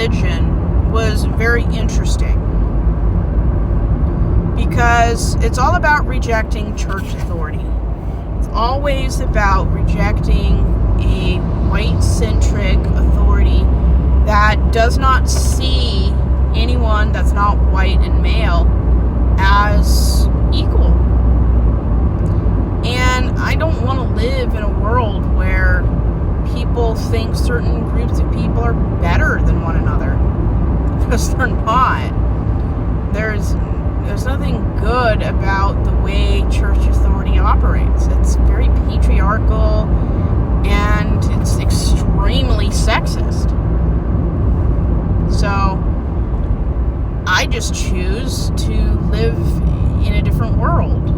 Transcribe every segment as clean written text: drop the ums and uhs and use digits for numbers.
religion was very interesting because it's all about rejecting church authority. It's always about rejecting a white-centric authority that does not see anyone that's not white and male as equal. And I don't want to live in a world where people think certain groups of people are better than one another, because they're not. There's nothing good about the way church authority operates. It's very patriarchal and it's extremely sexist. So I just choose to live in a different world.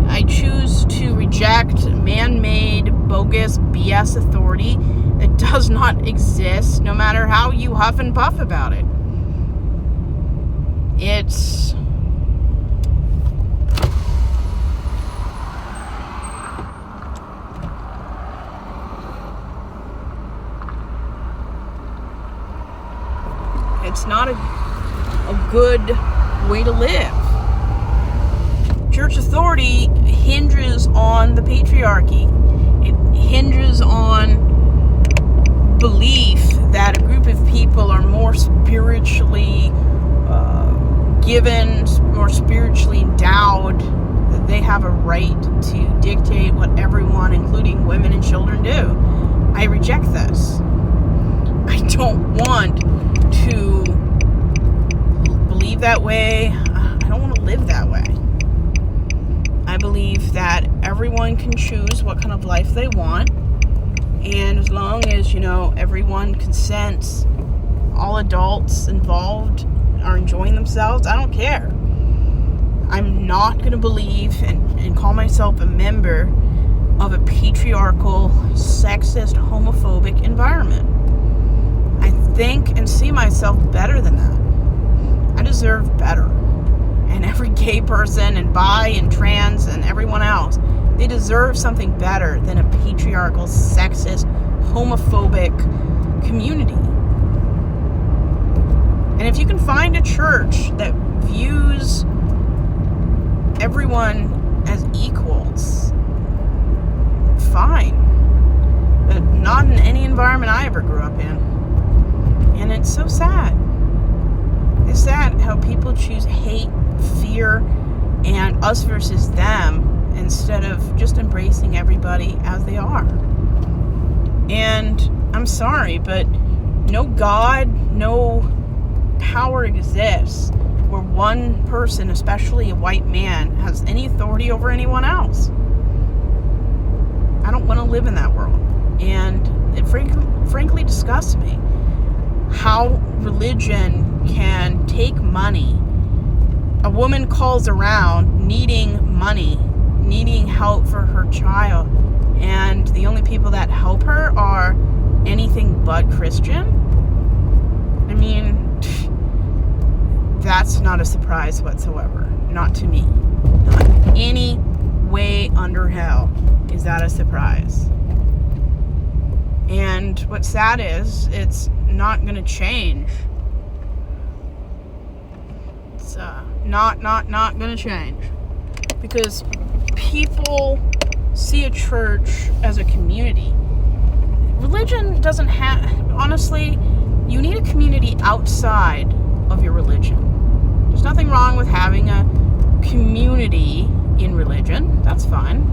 I choose to reject man-made, bogus, BS authority that does not exist, no matter how you huff and puff about it. It's not a good way to live. Church authority hinges on the patriarchy. It hinges on belief that a group of people are more spiritually given, more spiritually endowed, that they have a right to dictate what everyone, including women and children, do. I reject this. I don't want to believe that way. I don't want to live that way. I believe that everyone can choose what kind of life they want, and as long as, everyone consents, all adults involved are enjoying themselves, I don't care. I'm not going to believe and call myself a member of a patriarchal, sexist, homophobic environment. I think and see myself better than that. I deserve better. And every gay person and bi and trans and everyone else, they deserve something better than a patriarchal, sexist, homophobic community. And if you can find a church that views everyone as equals, fine. But not in any environment I ever grew up in. And it's so sad. It's sad how people choose hate, fear, and us versus them instead of just embracing everybody as they are. And I'm sorry, but no God, no power exists where one person, especially a white man, has any authority over anyone else. I don't want to live in that world. And it frankly disgusts me how religion can take money. A woman calls around needing money, needing help for her child, and the only people that help her are anything but Christian. I mean, that's not a surprise whatsoever. Not to me. Not any way under hell is that a surprise. And what's sad is, it's not going to change. It's not going to change. Because people see a church as a community. Religion doesn't have... Honestly, you need a community outside of your religion. There's nothing wrong with having a community in religion. That's fine.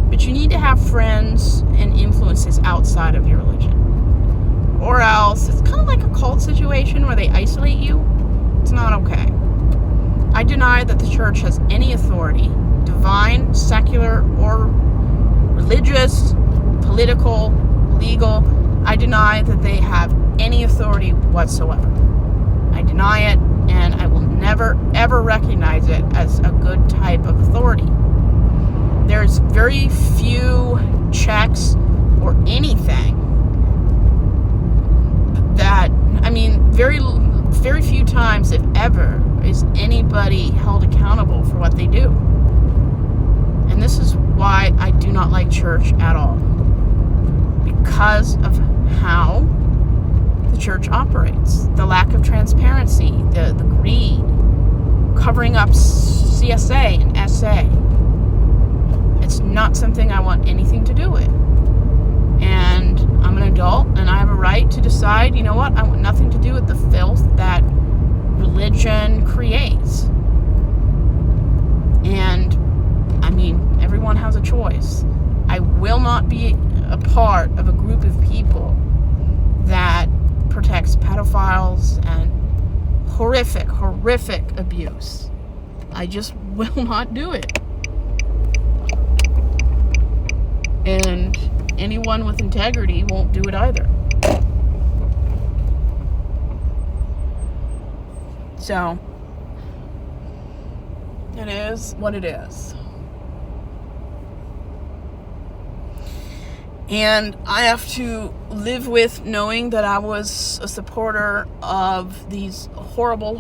But you need to have friends and influences outside of your religion. Or else, it's kind of like a cult situation where they isolate you. It's not okay. I deny that the church has any authority, divine, secular, or religious, political, legal. I deny that they have any authority whatsoever. I deny it, and I will never, ever recognize it as a good type of authority. There's very few checks or anything that, very few times, if ever, is anybody held accountable for what they do. And this is why I do not like church at all. Because of how the church operates. The lack of transparency, the greed, covering up CSA and SA. It's not something I want anything to do with. And I'm an adult, and I have a right to decide, you know what, I want nothing to do with the filth that religion creates. And, I mean, everyone has a choice. I will not be a part of a group of people that protects pedophiles and horrific abuse. I just will not do it. And anyone with integrity won't do it either. So, it is what it is. And I have to live with knowing that I was a supporter of these horrible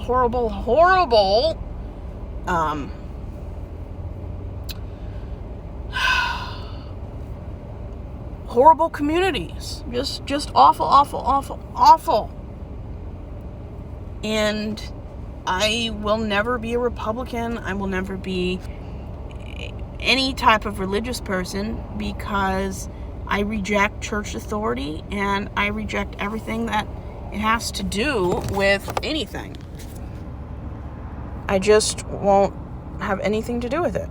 communities. Just awful. And I will never be a Republican. I will never be any type of religious person, because I reject church authority, and I reject everything that it has to do with anything. I just won't have anything to do with it.